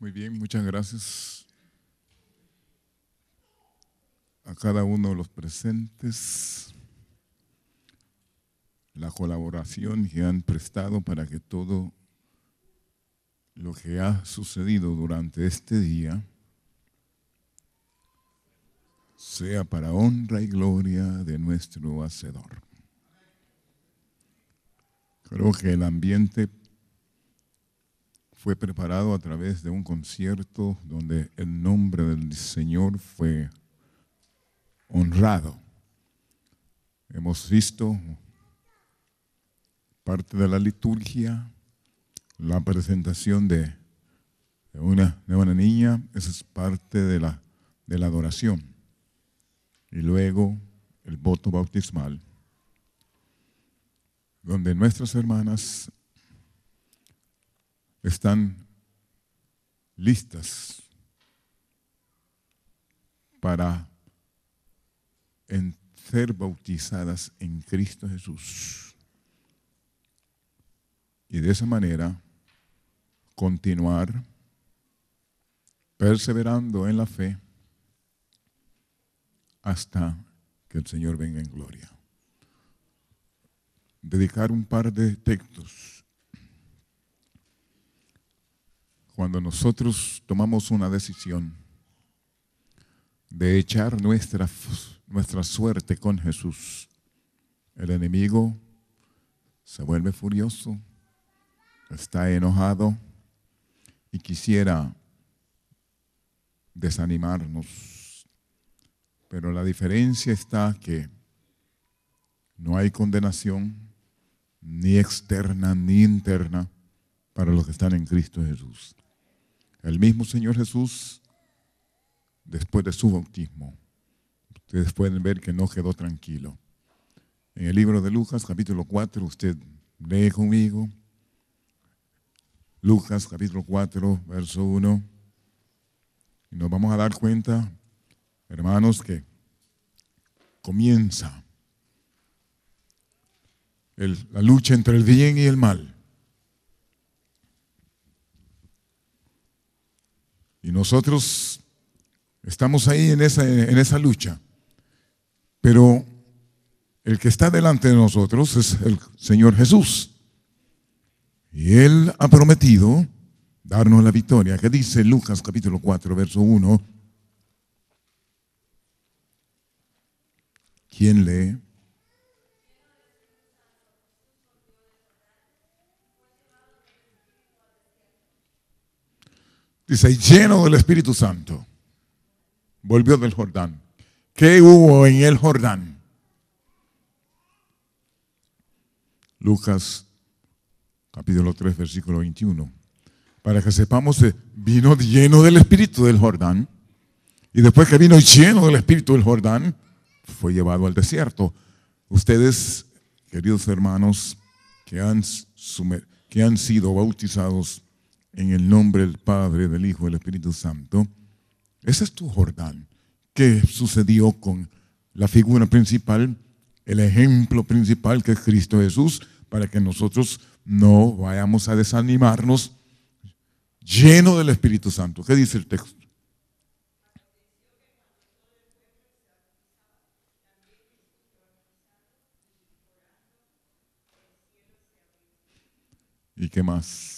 Muy bien, muchas gracias a cada uno de los presentes, la colaboración que han prestado para que todo lo que ha sucedido durante este día sea para honra y gloria de nuestro Hacedor. Creo que el ambiente fue preparado a través de un concierto donde el nombre del Señor fue honrado. Hemos visto parte de la liturgia, la presentación de una niña, esa es parte de la adoración. Y luego el voto bautismal, donde nuestras hermanas están listas para ser bautizadas en Cristo Jesús. Y de esa manera continuar perseverando en la fe hasta que el Señor venga en gloria. Dedicar un par de textos. Cuando nosotros tomamos una decisión de echar nuestra suerte con Jesús, el enemigo se vuelve furioso, está enojado y quisiera desanimarnos. Pero la diferencia está que no hay condenación ni externa ni interna para los que están en Cristo Jesús. El mismo Señor Jesús, después de su bautismo, ustedes pueden ver que no quedó tranquilo. En el libro de Lucas, capítulo 4, usted lee conmigo. Lucas, capítulo 4, verso 1. Y nos vamos a dar cuenta, hermanos, que comienza la lucha entre el bien y el mal. Y nosotros estamos ahí en esa lucha. Pero el que está delante de nosotros es el Señor Jesús. Y Él ha prometido darnos la victoria. ¿Qué dice Lucas capítulo 4, verso 1? ¿Quién lee? Dice, lleno del Espíritu Santo, volvió del Jordán. ¿Qué hubo en el Jordán? Lucas, capítulo 3, versículo 21. Para que sepamos, vino lleno del Espíritu del Jordán. Y después que vino lleno del Espíritu del Jordán, fue llevado al desierto. Ustedes, queridos hermanos, que han sido bautizados en el nombre del Padre, del Hijo y del Espíritu Santo, ese es tu Jordán. ¿Qué sucedió con la figura principal, el ejemplo principal que es Cristo Jesús, para que nosotros no vayamos a desanimarnos, lleno del Espíritu Santo? ¿Qué dice el texto? ¿Y qué más?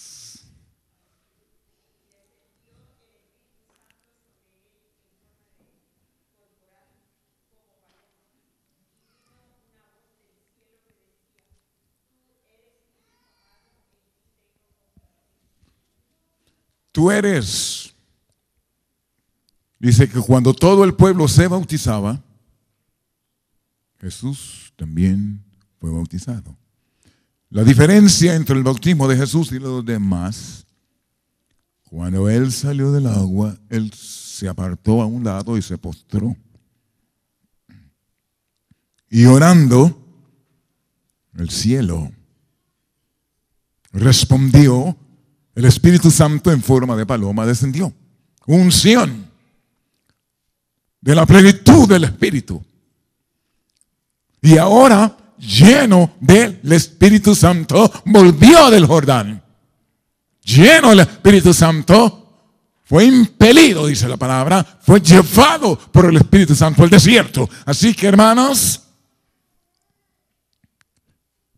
Tú eres. Dice que cuando todo el pueblo se bautizaba, Jesús también fue bautizado. La diferencia entre el bautismo de Jesús y los demás, cuando Él salió del agua, Él se apartó a un lado y se postró. Y orando, el cielo respondió. El Espíritu Santo en forma de paloma descendió. Unción de la plenitud del Espíritu. Y ahora, lleno del Espíritu Santo, volvió del Jordán. Lleno del Espíritu Santo, Fue impelido, dice la palabra, fue llevado por el Espíritu Santo al desierto. Así que, hermanos,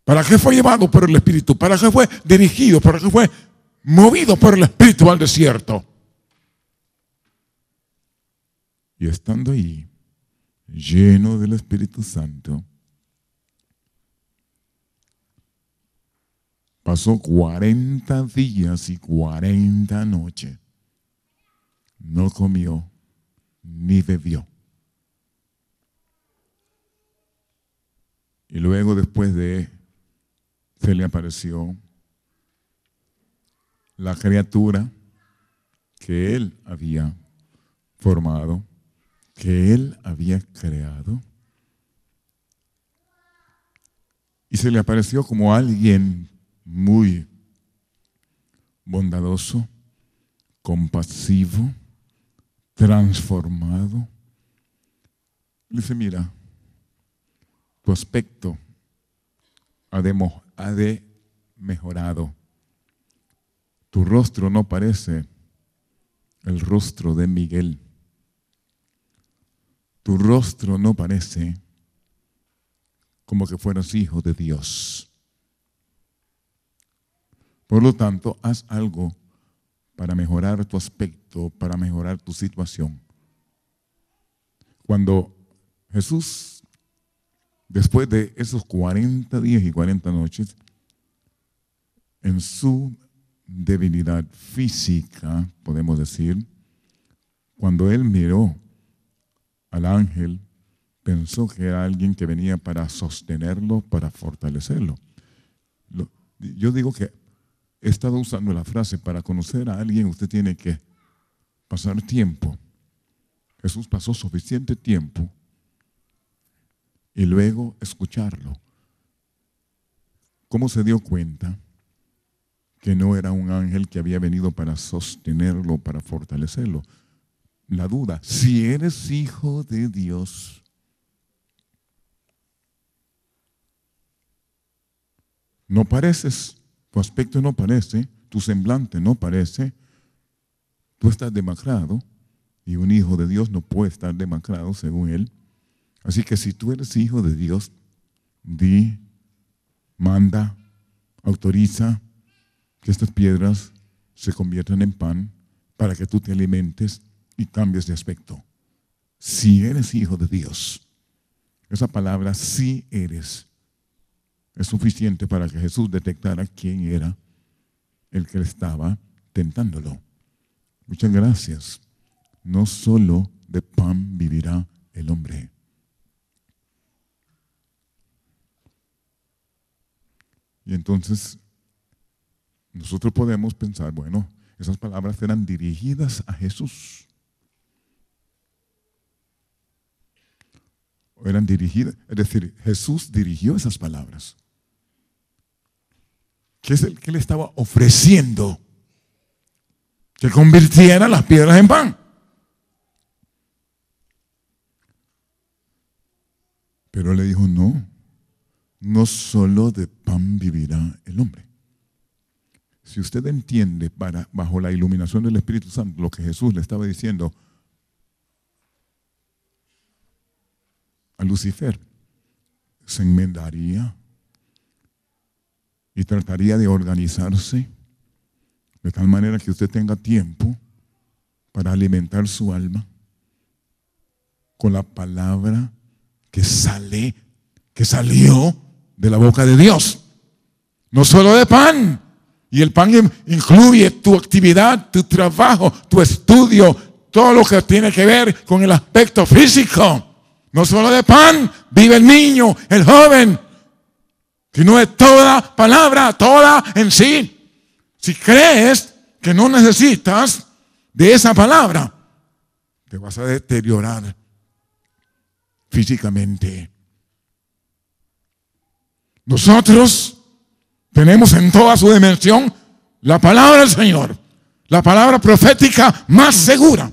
¿para qué fue llevado por el Espíritu? ¿Para qué fue dirigido? ¿Para qué fue movido por el Espíritu al desierto? Y estando ahí, lleno del Espíritu Santo, pasó 40 días y 40 noches. No comió ni bebió. Y luego, después se le apareció la criatura que él había formado, que él había creado. Y se le apareció como alguien muy bondadoso, compasivo, transformado. Le dice, mira, tu aspecto ha de mejorado. Tu rostro no parece el rostro de Miguel. Tu rostro no parece como que fueras hijo de Dios. Por lo tanto, haz algo para mejorar tu aspecto, para mejorar tu situación. Cuando Jesús, después de esos 40 días y 40 noches, en su debilidad física, podemos decir, cuando él miró al ángel, pensó que era alguien que venía para sostenerlo, para fortalecerlo. Yo digo que he estado usando la frase, para conocer a alguien usted tiene que pasar tiempo. Jesús pasó suficiente tiempo y luego escucharlo. ¿Cómo se dio cuenta que no era un ángel que había venido para sostenerlo, para fortalecerlo? La duda, si eres hijo de Dios, no pareces. Tu aspecto no parece, tu semblante no parece, tú estás demacrado y un hijo de Dios no puede estar demacrado según él. Así que si tú eres hijo de Dios, di, manda, autoriza que estas piedras se conviertan en pan para que tú te alimentes y cambies de aspecto. Si eres hijo de Dios, esa palabra si eres es suficiente para que Jesús detectara quién era el que estaba tentándolo. Muchas gracias. No solo de pan vivirá el hombre. Y entonces nosotros podemos pensar, bueno, esas palabras eran dirigidas a Jesús. O eran dirigidas, es decir, Jesús dirigió esas palabras. ¿Qué es el que le estaba ofreciendo? Que convirtiera las piedras en pan. Pero le dijo, no solo de pan vivirá el hombre. Si usted entiende bajo la iluminación del Espíritu Santo lo que Jesús le estaba diciendo a Lucifer, se enmendaría y trataría de organizarse de tal manera que usted tenga tiempo para alimentar su alma con la palabra que salió de la boca de Dios. No solo de pan. Y el pan incluye tu actividad, tu trabajo, tu estudio, todo lo que tiene que ver con el aspecto físico. No solo de pan vive el niño, el joven, sino de toda palabra, toda en sí. Si crees que no necesitas de esa palabra, te vas a deteriorar físicamente. Nosotros tenemos en toda su dimensión la palabra del Señor, la palabra profética más segura,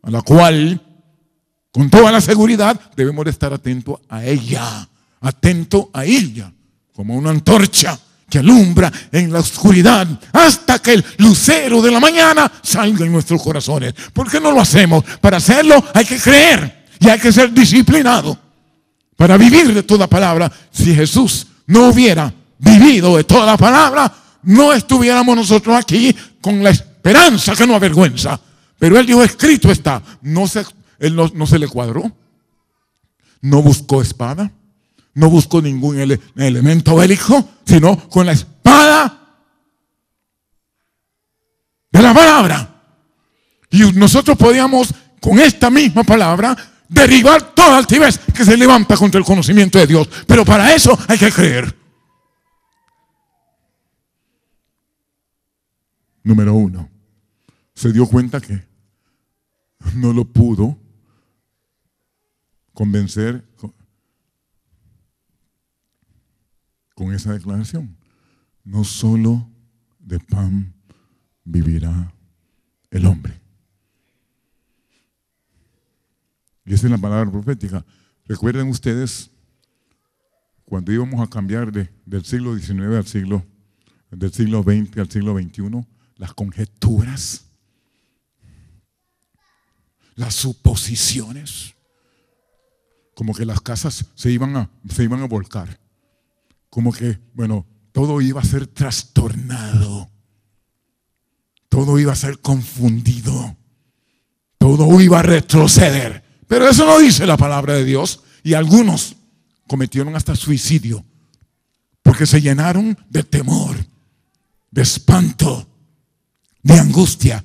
a la cual, con toda la seguridad, debemos de estar atentos a ella, como una antorcha que alumbra en la oscuridad hasta que el lucero de la mañana salga en nuestros corazones. ¿Por qué no lo hacemos? Para hacerlo hay que creer y hay que ser disciplinado para vivir de toda palabra. Si Jesús no hubiera vivido de toda palabra, no estuviéramos nosotros aquí con la esperanza que no avergüenza. Pero él dijo, escrito está. Él no se le cuadró. No buscó espada. No buscó ningún elemento bélico, sino con la espada de la palabra. Y nosotros podíamos, con esta misma palabra, derribar toda altivez que se levanta contra el conocimiento de Dios. Pero para eso hay que creer. Número 1. Se dio cuenta que no lo pudo convencer con esa declaración. No solo de pan vivirá el hombre. Y esa es la palabra profética. Recuerden ustedes, cuando íbamos a cambiar del siglo XIX del siglo XX al siglo XXI, las conjeturas, las suposiciones, como que las casas se iban a volcar. Como que, todo iba a ser trastornado. Todo iba a ser confundido. Todo iba a retroceder. Pero eso no dice la palabra de Dios. Y algunos cometieron hasta suicidio. Porque se llenaron de temor, de espanto, de angustia.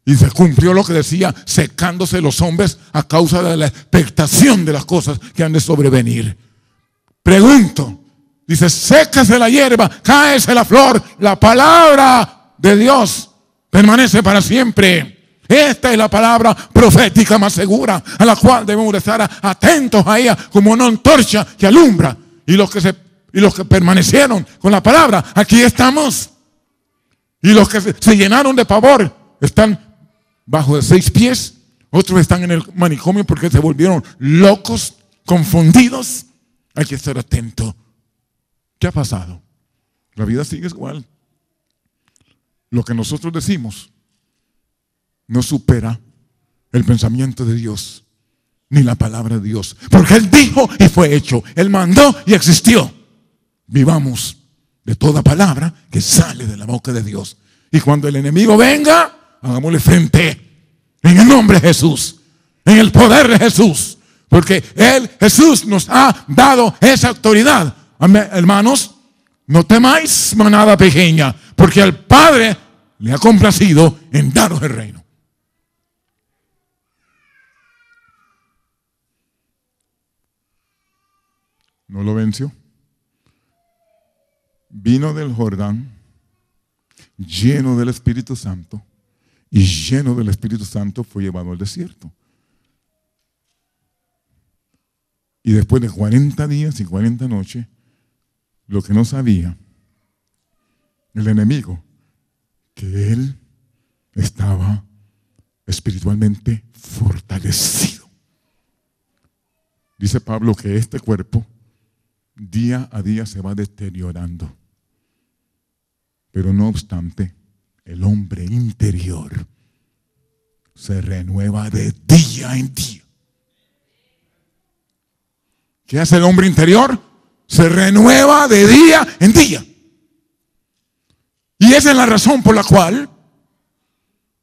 Y se cumplió lo que decía, secándose los hombres a causa de la expectación de las cosas que han de sobrevenir. Pregunto. Dice, sécase la hierba, cáese la flor. La palabra de Dios permanece para siempre. Esta es la palabra profética más segura, a la cual debemos estar atentos a ella como una antorcha que alumbra. Y los que permanecieron con la palabra, aquí estamos. Y los que se llenaron de pavor están bajo de 6 pies. Otros están en el manicomio porque se volvieron locos, confundidos. Hay que estar atento. ¿Qué ha pasado? La vida sigue igual. Lo que nosotros decimos no supera el pensamiento de Dios, ni la palabra de Dios. Porque Él dijo y fue hecho. Él mandó y existió. Vivamos de toda palabra que sale de la boca de Dios. Y cuando el enemigo venga, hagámosle frente. En el nombre de Jesús. En el poder de Jesús. Porque Jesús nos ha dado esa autoridad. Hermanos, no temáis manada pequeña, porque al Padre le ha complacido en daros el reino. No lo venció. Vino del Jordán, lleno del Espíritu Santo, y lleno del Espíritu Santo fue llevado al desierto. Y después de 40 días y 40 noches, lo que no sabía el enemigo, que él estaba espiritualmente fortalecido. Dice Pablo que este cuerpo día a día se va deteriorando. Pero no obstante, el hombre interior se renueva de día en día. ¿Qué hace el hombre interior? Se renueva de día en día. Y esa es la razón por la cual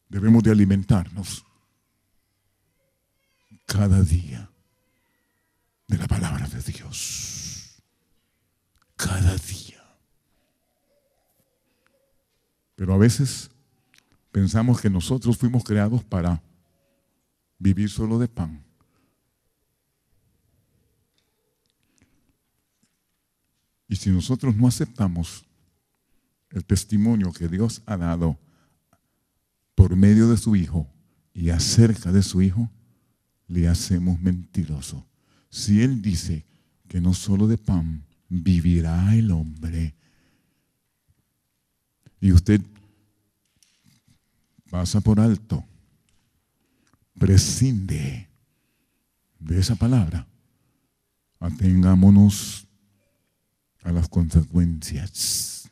debemos de alimentarnos cada día de la palabra de Dios. Cada día. Pero a veces pensamos que nosotros fuimos creados para vivir solo de pan. Y si nosotros no aceptamos el testimonio que Dios ha dado por medio de su Hijo y acerca de su Hijo, le hacemos mentiroso. Si Él dice que no solo de pan vivirá el hombre, y usted pasa por alto, prescinde de esa palabra, atengámonos a las consecuencias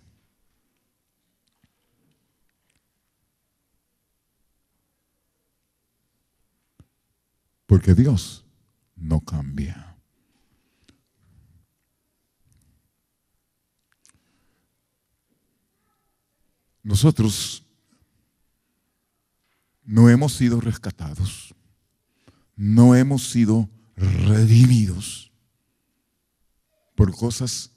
porque Dios no cambia. Nosotros no hemos sido rescatados, no hemos sido redimidos por cosas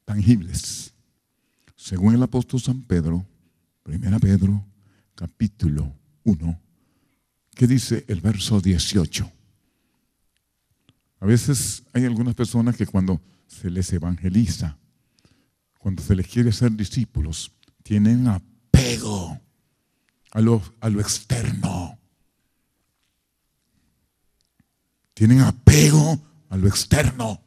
tangibles. Según el apóstol San Pedro, 1 Pedro, capítulo 1, ¿qué dice el verso 18? A veces hay algunas personas que cuando se les evangeliza, cuando se les quiere ser discípulos, tienen apego a lo externo. Tienen apego a lo externo.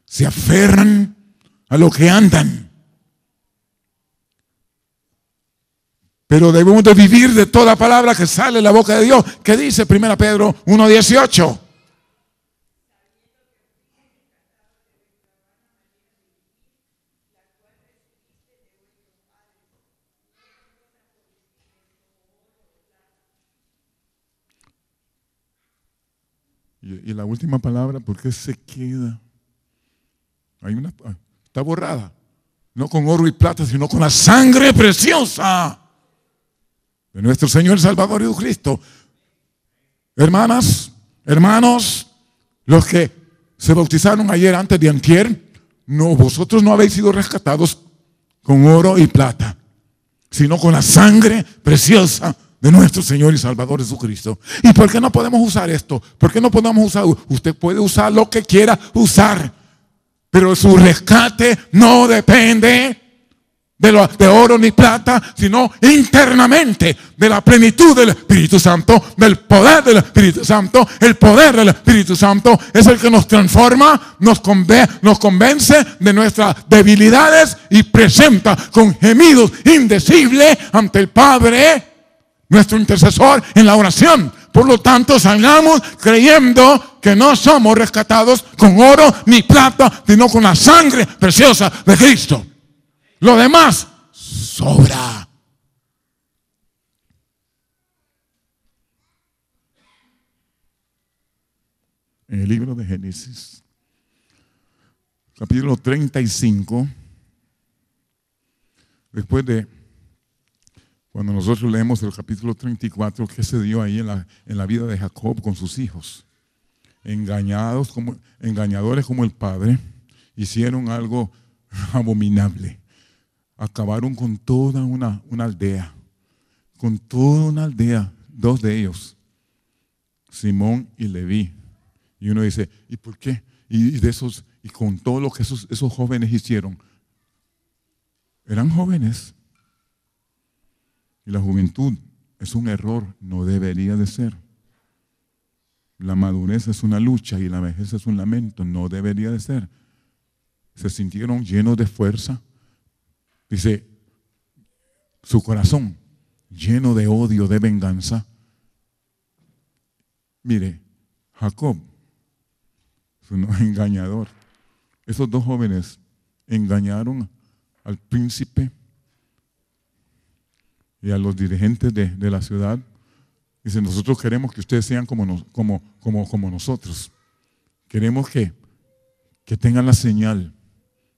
Se aferran a lo que andan. Pero debemos de vivir de toda palabra que sale de la boca de Dios. ¿Qué dice 1 Pedro 1:18? Y la última palabra, ¿por qué se queda? Está borrada. No con oro y plata, sino con la sangre preciosa de nuestro Señor y Salvador Jesucristo. Hermanas, hermanos, los que se bautizaron ayer antes de antier, no, vosotros no habéis sido rescatados con oro y plata, sino con la sangre preciosa de nuestro Señor y Salvador Jesucristo. ¿Y por qué no podemos usar esto? ¿Por qué no podemos usar? Usted puede usar lo que quiera usar, pero su rescate no depende de oro ni plata, sino internamente de la plenitud del Espíritu Santo, del poder del Espíritu Santo. El poder del Espíritu Santo es el que nos transforma, nos convence de nuestras debilidades y presenta con gemidos indecibles ante el Padre, nuestro intercesor en la oración. Por lo tanto, salgamos creyendo que no somos rescatados con oro ni plata, sino con la sangre preciosa de Cristo. Lo demás sobra. En el libro de Génesis, capítulo 35, después de, cuando nosotros leemos el capítulo 34, ¿qué se dio ahí en la vida de Jacob con sus hijos? Engañadores como el padre, hicieron algo abominable. Acabaron con toda una aldea. Con toda una aldea, dos de ellos, Simón y Leví. Y uno dice, ¿y por qué? Y con todo lo que esos jóvenes hicieron. Eran jóvenes. Y la juventud es un error, no debería de ser. La madurez es una lucha y la vejez es un lamento, no debería de ser. Se sintieron llenos de fuerza. Dice, su corazón lleno de odio, de venganza. Mire, Jacob es un engañador. Esos dos jóvenes engañaron al príncipe y a los dirigentes de la ciudad. Dice, nosotros queremos que ustedes sean como nosotros. Queremos que tengan la señal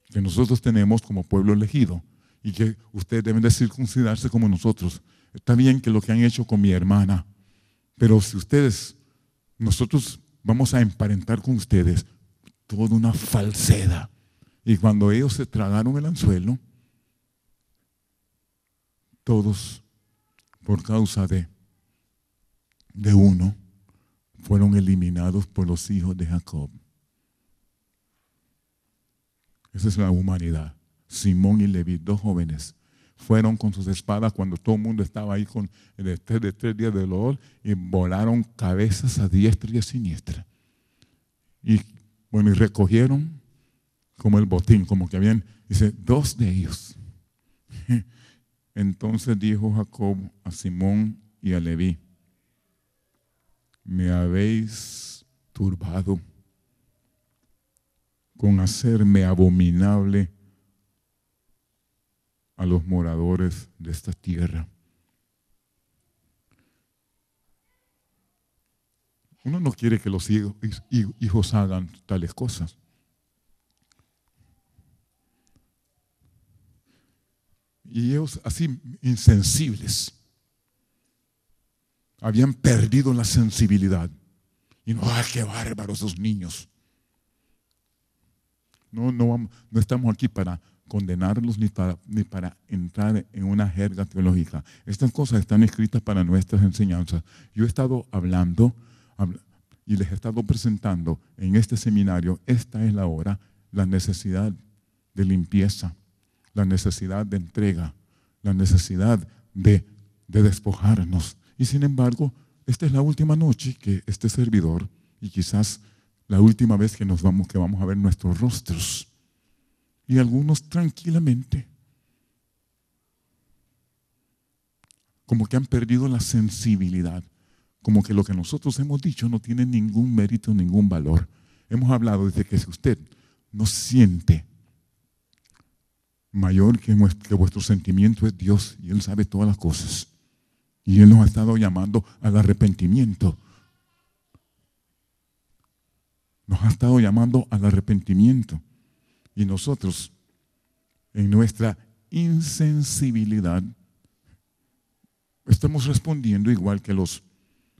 que nosotros tenemos como pueblo elegido y que ustedes deben de circuncidarse como nosotros. Está bien que lo que han hecho con mi hermana, pero si nosotros vamos a emparentar con ustedes, toda una falsedad. Y cuando ellos se tragaron el anzuelo, todos, por causa de uno, fueron eliminados por los hijos de Jacob. Esa es la humanidad. Simón y Leví, dos jóvenes, fueron con sus espadas cuando todo el mundo estaba ahí con el estrés de 3 días de dolor y volaron cabezas a diestra y a siniestra. Y bueno, y recogieron como el botín, como que habían, dice, 2 de ellos. Entonces dijo Jacob a Simón y a Leví, me habéis turbado con hacerme abominable a los moradores de esta tierra. Uno no quiere que los hijos hagan tales cosas. Y ellos así insensibles habían perdido la sensibilidad. Y no, ¡ay, qué bárbaros esos niños! No estamos aquí para condenarlos ni para entrar en una jerga teológica. Estas cosas están escritas para nuestras enseñanzas. Yo he estado hablando y les he estado presentando en este seminario, esta es la hora, la necesidad de limpieza, la necesidad de entrega, la necesidad de despojarnos. Y sin embargo, esta es la última noche que este servidor, y quizás la última vez que vamos a ver nuestros rostros. Y algunos tranquilamente, como que han perdido la sensibilidad, como que lo que nosotros hemos dicho no tiene ningún mérito, ningún valor. Hemos hablado de que si usted no siente mayor que vuestro sentimiento es Dios, y Él sabe todas las cosas, y Él nos ha estado llamando al arrepentimiento. Nos ha estado llamando al arrepentimiento. Y nosotros, en nuestra insensibilidad, estamos respondiendo igual que los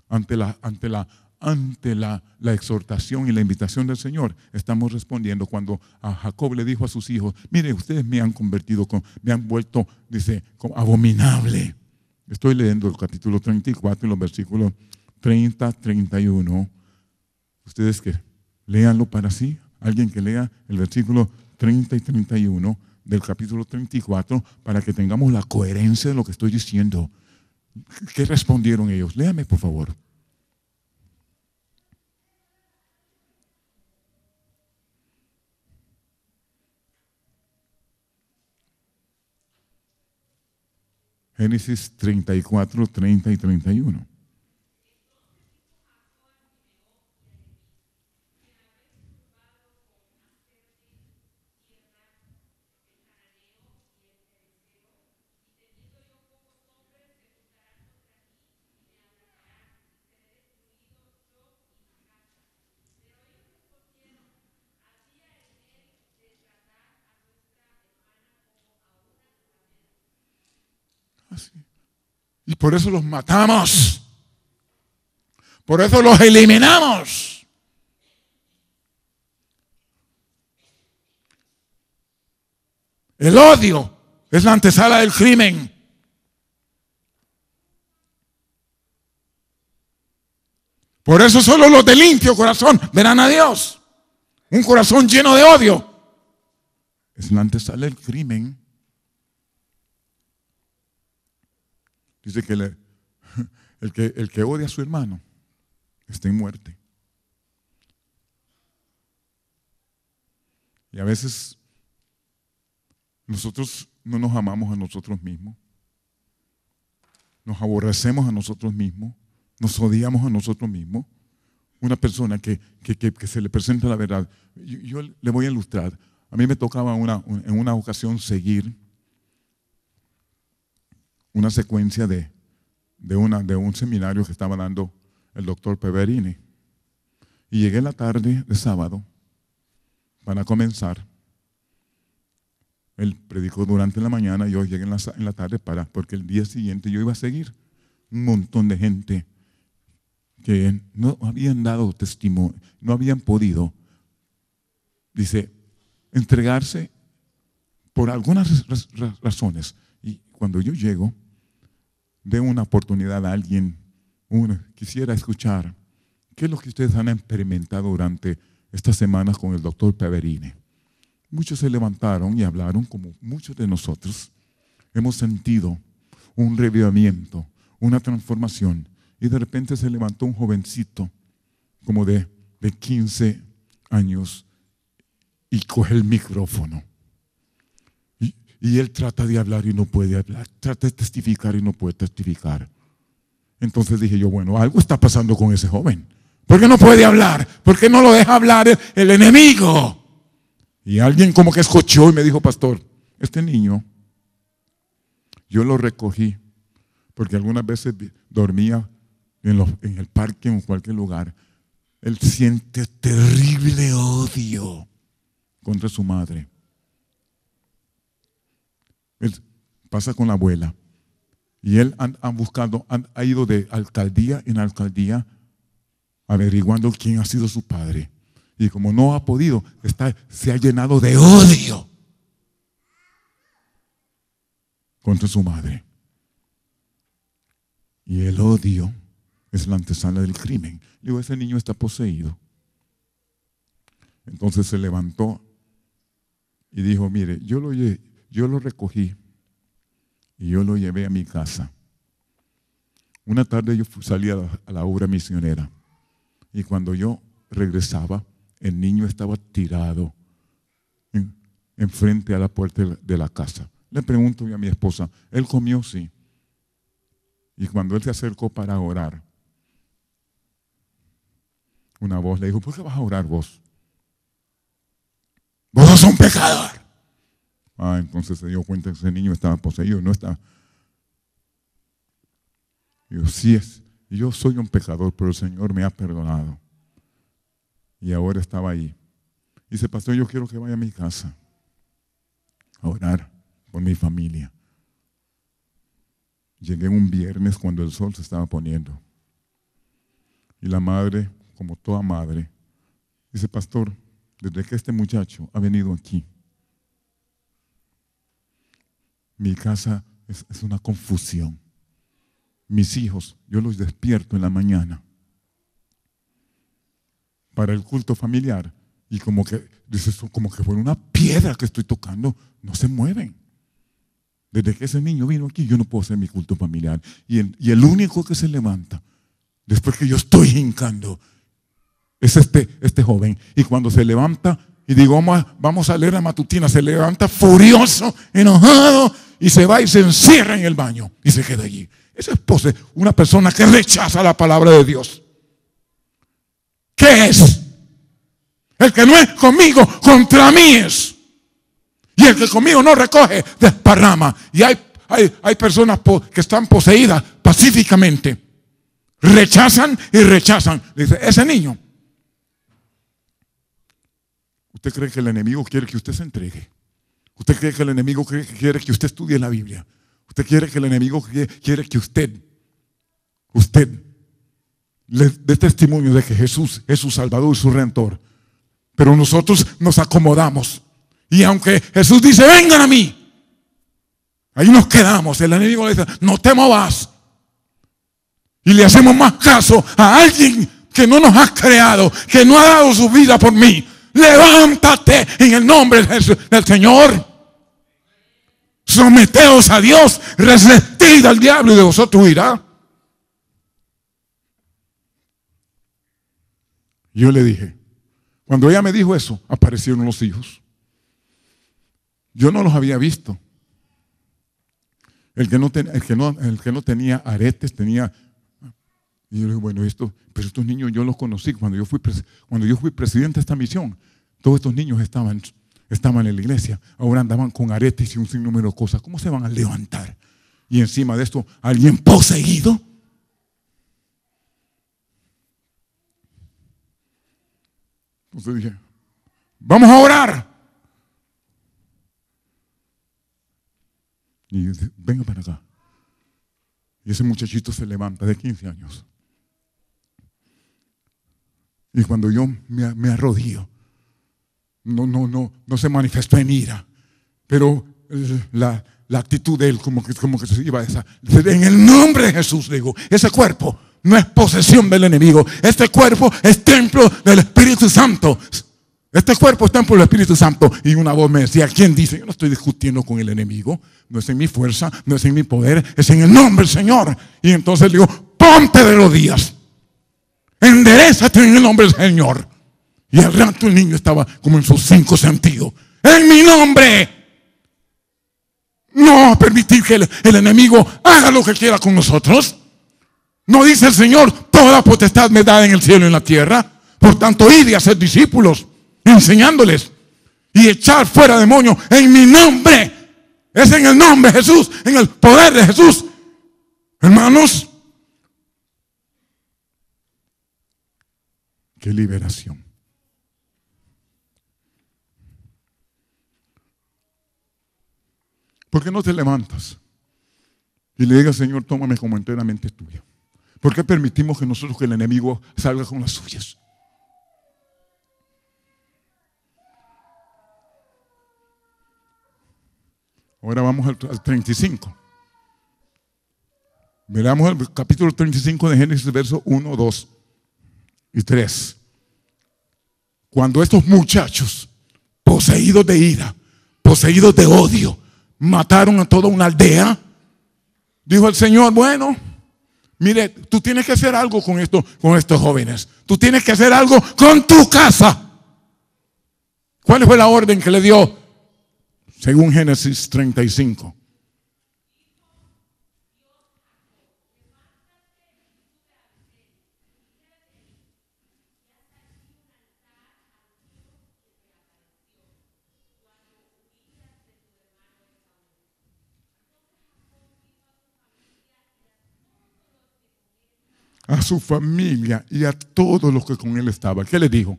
ante la exhortación y la invitación del Señor. Estamos respondiendo cuando a Jacob le dijo a sus hijos: mire, ustedes me han me han vuelto, dice, como abominable. Estoy leyendo el capítulo 34 y los versículos 30, 31. Ustedes que léanlo para sí. Alguien que lea el versículo 30 y 31 del capítulo 34 para que tengamos la coherencia de lo que estoy diciendo. ¿Qué respondieron ellos? Léame, por favor. Génesis 34, 30 y 31. Así. Y por eso los matamos. Por eso los eliminamos. El odio es la antesala del crimen. Por eso solo los de limpio corazón verán a Dios. Un corazón lleno de odio es la antesala del crimen. Dice que el que odia a su hermano está en muerte. Y a veces nosotros no nos amamos a nosotros mismos. Nos aborrecemos a nosotros mismos. Nos odiamos a nosotros mismos. Una persona que se le presenta la verdad. Yo le voy a ilustrar. A mí me tocaba en una ocasión seguir una secuencia de un seminario que estaba dando el doctor Peverini. Y llegué en la tarde de sábado para comenzar. Él predicó durante la mañana y yo llegué en la tarde porque el día siguiente yo iba a seguir. Un montón de gente que no habían dado testimonio, no habían podido, dice, entregarse por algunas razones. Y cuando yo llego, de una oportunidad a alguien, quisiera escuchar qué es lo que ustedes han experimentado durante estas semanas con el doctor Peverini. Muchos se levantaron y hablaron, como muchos de nosotros hemos sentido un revivimiento, una transformación. Y de repente se levantó un jovencito como de 15 años y coge el micrófono. Y él trata de hablar y no puede hablar, trata de testificar y no puede testificar. Entonces dije yo, bueno, algo está pasando con ese joven. ¿Por qué no puede hablar? ¿Por qué no lo deja hablar el enemigo? Y alguien como que escuchó y me dijo: pastor, este niño, yo lo recogí porque algunas veces dormía en el parque o en cualquier lugar. él siente terrible odio contra su madre. Él pasa con la abuela y él ha ido de alcaldía en alcaldía averiguando quién ha sido su padre. Y como no ha podido, se ha llenado de odio contra su madre. Y el odio es la antesala del crimen. Digo, ese niño está poseído. Entonces se levantó y dijo, mire, yo lo recogí y yo lo llevé a mi casa. Una tarde yo salí a la obra misionera y cuando yo regresaba, el niño estaba tirado enfrente a la puerta de la casa. Le pregunto yo a mi esposa, ¿él comió? Sí. Y cuando él se acercó para orar, una voz le dijo, ¿por qué vas a orar vos? Vos sos un pecador. Entonces se dio cuenta que ese niño estaba poseído, no estaba. Yo, sí es, yo soy un pecador, pero el Señor me ha perdonado. Y ahora estaba ahí. Dice, pastor, yo quiero que vaya a mi casa a orar por mi familia. Llegué un viernes cuando el sol se estaba poniendo. Y la madre, como toda madre, dice, pastor, desde que este muchacho ha venido aquí, mi casa es una confusión. Mis hijos, yo los despierto en la mañana para el culto familiar y como que fue una piedra que estoy tocando, no se mueven. Desde que ese niño vino aquí, yo no puedo hacer mi culto familiar. Y el único que se levanta, después que yo estoy hincando, es este joven. Y cuando se levanta y digo, vamos a leer la matutina, se levanta furioso, enojado, y se va y se encierra en el baño y se queda allí. Esa es una persona que rechaza la palabra de Dios. ¿Qué es? El que no es conmigo, contra mí es. Y el que conmigo no recoge, desparrama. Y hay personas que están poseídas pacíficamente. Rechazan y rechazan. Dice, ese niño. ¿Usted cree que el enemigo quiere que usted se entregue? ¿Usted cree que el enemigo quiere que usted estudie la Biblia? ¿Usted quiere que el enemigo quiere que usted le dé testimonio de que Jesús es su Salvador y su Redentor? Pero nosotros nos acomodamos. Y aunque Jesús dice, vengan a mí, ahí nos quedamos. El enemigo le dice, no te movas. Y le hacemos más caso a alguien que no nos ha creado, que no ha dado su vida por mí. Levántate en el nombre del Señor. Someteos a Dios, resistid al diablo y de vosotros huirá. Yo le dije, cuando ella me dijo eso, aparecieron los hijos. Yo no los había visto. El que no tenía aretes, tenía. Y yo le digo, bueno, pero estos niños yo los conocí cuando yo fui presidente de esta misión. Todos estos niños estaban en la iglesia, ahora andaban con aretes y un sinnúmero de cosas. ¿Cómo se van a levantar? Y encima de esto, alguien poseído. Entonces dije, vamos a orar. Y dice, venga para acá. Y ese muchachito se levanta de 15 años. Y cuando yo me arrodillo, no se manifestó en ira, pero la actitud de él como que se iba a esa. En el nombre de Jesús digo, ese cuerpo no es posesión del enemigo, este cuerpo es templo del Espíritu Santo. Este cuerpo es templo del Espíritu Santo. Y una voz me decía, ¿quién dice? Yo no estoy discutiendo con el enemigo, no es en mi fuerza, no es en mi poder, es en el nombre del Señor. Y entonces le digo, ponte de rodillas, enderézate en el nombre del Señor. Y al rato el niño estaba como en sus 5 sentidos. En mi nombre. No permitir que el enemigo haga lo que quiera con nosotros. No dice el Señor, toda potestad me da en el cielo y en la tierra. Por tanto, id y hacer discípulos, enseñándoles y echar fuera demonios en mi nombre. Es en el nombre de Jesús, en el poder de Jesús. Hermanos, ¡Qué liberación! ¿Por qué no te levantas y le digas, Señor, tómame como enteramente tuyo? ¿Por qué permitimos que el enemigo salga con las suyas? Ahora vamos al 35. Miramos el capítulo 35 de Génesis, versos 1, 2 y 3. Cuando estos muchachos, poseídos de ira, poseídos de odio, mataron a toda una aldea, dijo el Señor, bueno, mire, tú tienes que hacer algo con estos jóvenes. Tú tienes que hacer algo con tu casa. ¿Cuál fue la orden que le dio? Según Génesis 35. A su familia y a todos los que con él estaban. ¿Qué le dijo?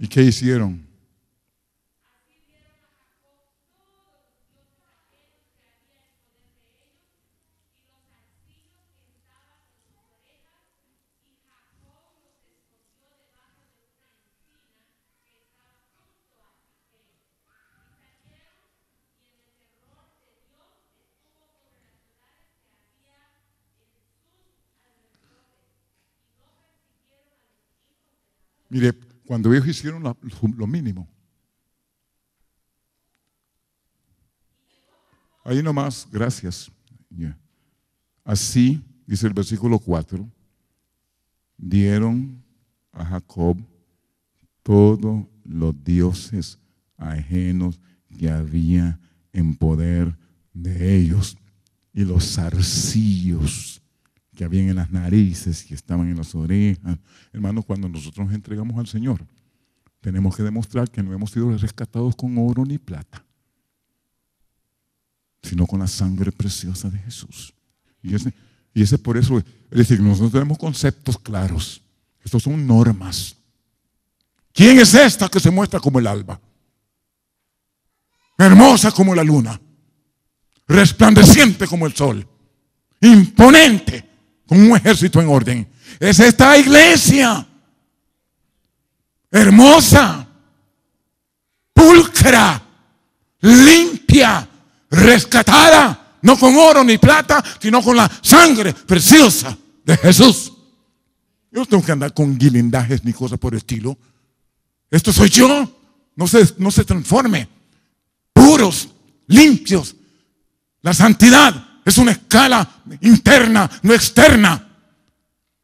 ¿Y qué hicieron? Mire, cuando ellos hicieron lo mínimo. Ahí nomás, gracias. Yeah. Así, dice el versículo 4, dieron a Jacob todos los dioses ajenos que había en poder de ellos y los zarcillos que habían en las narices y estaban en las orejas. Hermanos, cuando nosotros nos entregamos al Señor, tenemos que demostrar que no hemos sido rescatados con oro ni plata, sino con la sangre preciosa de Jesús. Y ese por eso, es decir, nosotros tenemos conceptos claros. Estos son normas. ¿Quién es esta que se muestra como el alba? Hermosa como la luna, resplandeciente como el sol, imponente como un ejército en orden. Es esta iglesia, hermosa, pulcra, limpia, rescatada, no con oro ni plata, sino con la sangre preciosa de Jesús. Yo no tengo que andar con guilindajes ni cosas por el estilo. Esto soy yo. No se transforme. Puros, limpios. La santidad es una escala interna, no externa.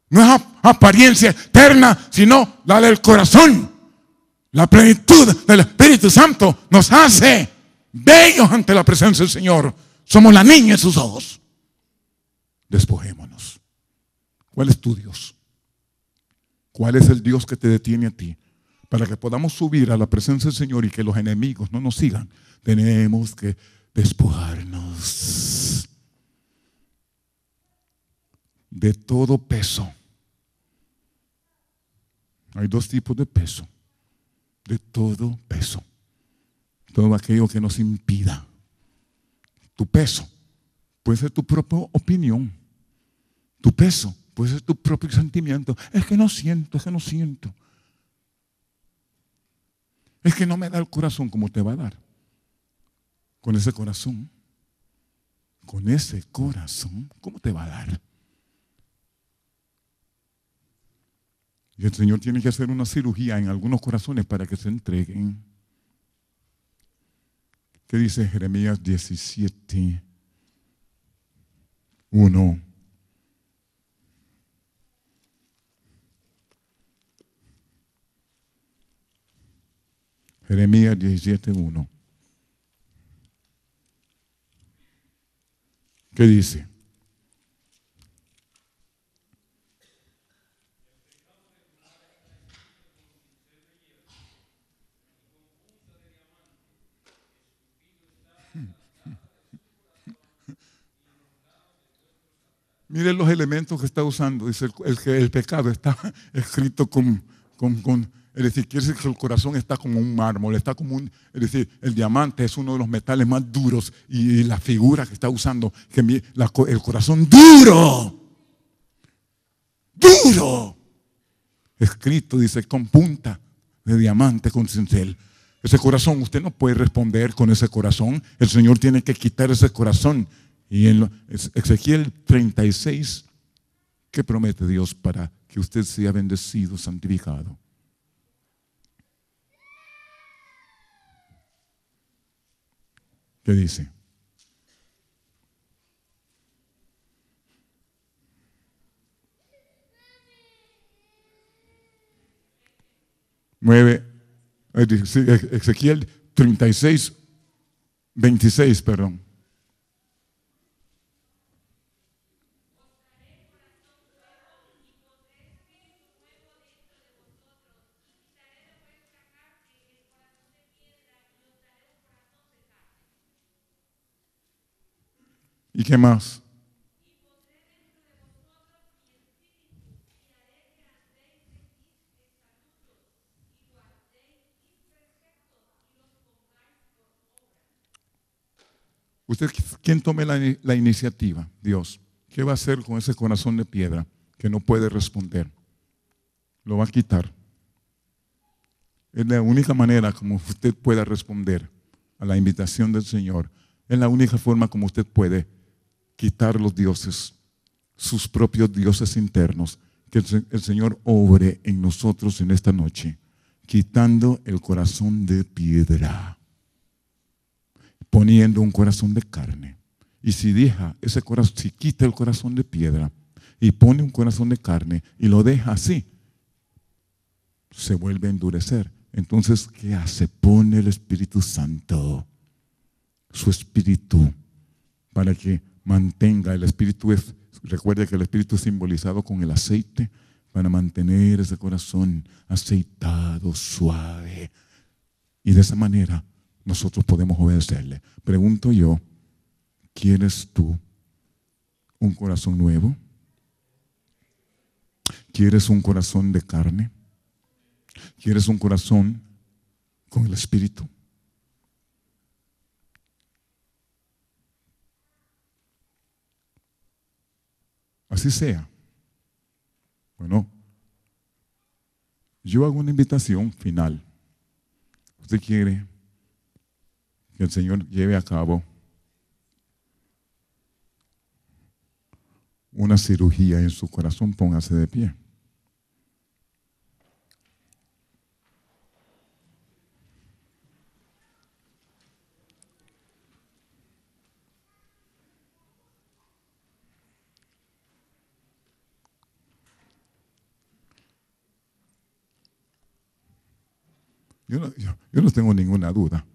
No es apariencia externa, sino la del corazón. La plenitud del Espíritu Santo nos hace bellos ante la presencia del Señor. Somos la niña en sus ojos. Despojémonos. ¿Cuál es tu Dios? ¿Cuál es el Dios que te detiene a ti? Para que podamos subir a la presencia del Señor y que los enemigos no nos sigan, tenemos que despojarnos de todo peso. Hay dos tipos de peso. De todo peso. Todo aquello que nos impida. Tu peso puede ser tu propia opinión. Tu peso puede ser tu propio sentimiento. Es que no siento, es que no siento. Es que no me da el corazón. ¿Cómo te va a dar? Con ese corazón. Con ese corazón, ¿cómo te va a dar? Y el Señor tiene que hacer una cirugía en algunos corazones para que se entreguen. ¿Qué dice Jeremías 17? 1. Jeremías 17:1. ¿Qué dice? Miren los elementos que está usando. Dice que el pecado está escrito es decir, quiere decir que el corazón está como un mármol, está como es decir, el diamante es uno de los metales más duros y la figura que está usando, el corazón duro, escrito, dice, con punta de diamante, con cincel. Ese corazón, usted no puede responder con ese corazón. El Señor tiene que quitar ese corazón. Y en Ezequiel 36, ¿qué promete Dios para que usted sea bendecido, santificado? ¿Qué dice? Ezequiel 36, 26, perdón. ¿Y qué más? Usted, ¿quién tome la iniciativa? Dios. ¿Qué va a hacer con ese corazón de piedra que no puede responder? Lo va a quitar. Es la única manera como usted pueda responder a la invitación del Señor. Es la única forma como usted puede quitar los dioses, sus propios dioses internos. Que el Señor obre en nosotros en esta noche, quitando el corazón de piedra, poniendo un corazón de carne. Y si deja ese corazón, si quita el corazón de piedra y pone un corazón de carne y lo deja así, se vuelve a endurecer. Entonces, ¿qué hace? Pone el Espíritu Santo, su Espíritu, para que mantenga. El Espíritu recuerde que el Espíritu es simbolizado con el aceite, para mantener ese corazón aceitado, suave. Y de esa manera nosotros podemos obedecerle. Pregunto yo, ¿quieres tú un corazón nuevo? ¿Quieres un corazón de carne? ¿Quieres un corazón con el Espíritu? Así sea. Bueno, yo hago una invitación final. ¿Usted quiere que el Señor lleve a cabo una cirugía en su corazón? Póngase de pie. Yo no tengo ninguna duda.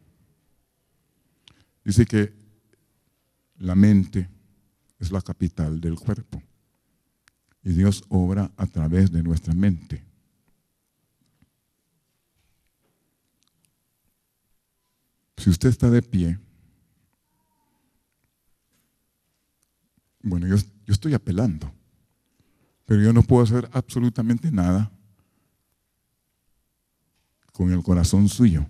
Dice que la mente es la capital del cuerpo y Dios obra a través de nuestra mente. Si usted está de pie, bueno, yo estoy apelando, pero yo no puedo hacer absolutamente nada con el corazón suyo.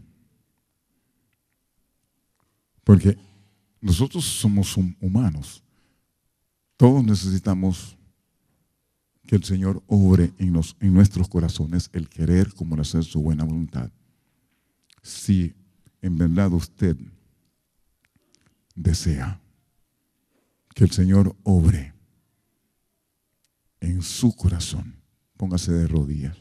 Porque nosotros somos humanos. Todos necesitamos que el Señor obre en nuestros corazones el querer como el hacer su buena voluntad. Si en verdad usted desea que el Señor obre en su corazón, póngase de rodillas.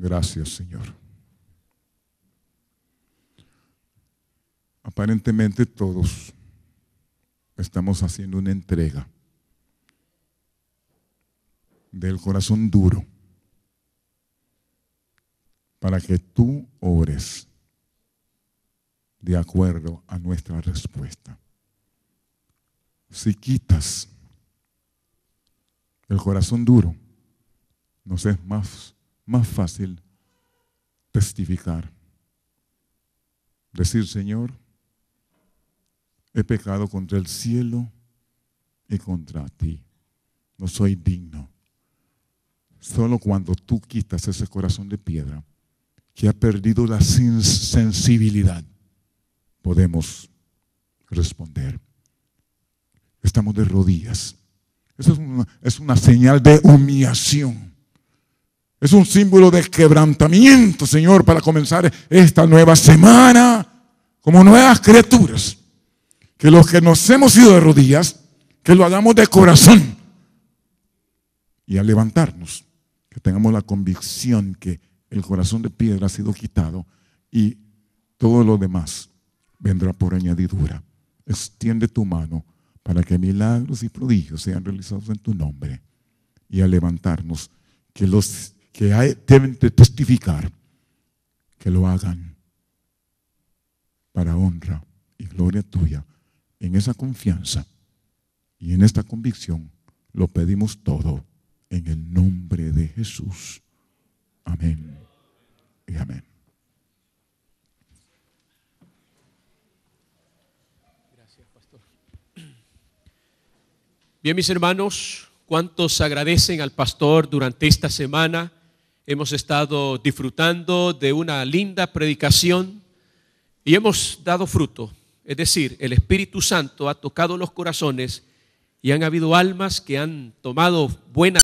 Gracias, Señor. aparentemente todos estamos haciendo una entrega del corazón duro para que tú ores de acuerdo a nuestra respuesta. Si quitas el corazón duro, nos es más fácil testificar. Decir, Señor, he pecado contra el cielo y contra ti. No soy digno. Solo cuando tú quitas ese corazón de piedra que ha perdido la sensibilidad, podemos responder. Estamos de rodillas. Eso es una señal de humillación. Es un símbolo de quebrantamiento, Señor, para comenzar esta nueva semana como nuevas criaturas. Que los que nos hemos ido de rodillas, que lo hagamos de corazón. Y al levantarnos, que tengamos la convicción que el corazón de piedra ha sido quitado y todo lo demás vendrá por añadidura. Extiende tu mano para que milagros y prodigios sean realizados en tu nombre. Y al levantarnos, que los que deben de testificar, que lo hagan para honra y gloria tuya. En esa confianza y en esta convicción lo pedimos todo en el nombre de Jesús. Amén y amén. Gracias, pastor. Bien, mis hermanos, ¿cuántos agradecen al pastor durante esta semana? Hemos estado disfrutando de una linda predicación y hemos dado fruto. Es decir, el Espíritu Santo ha tocado los corazones y han habido almas que han tomado buena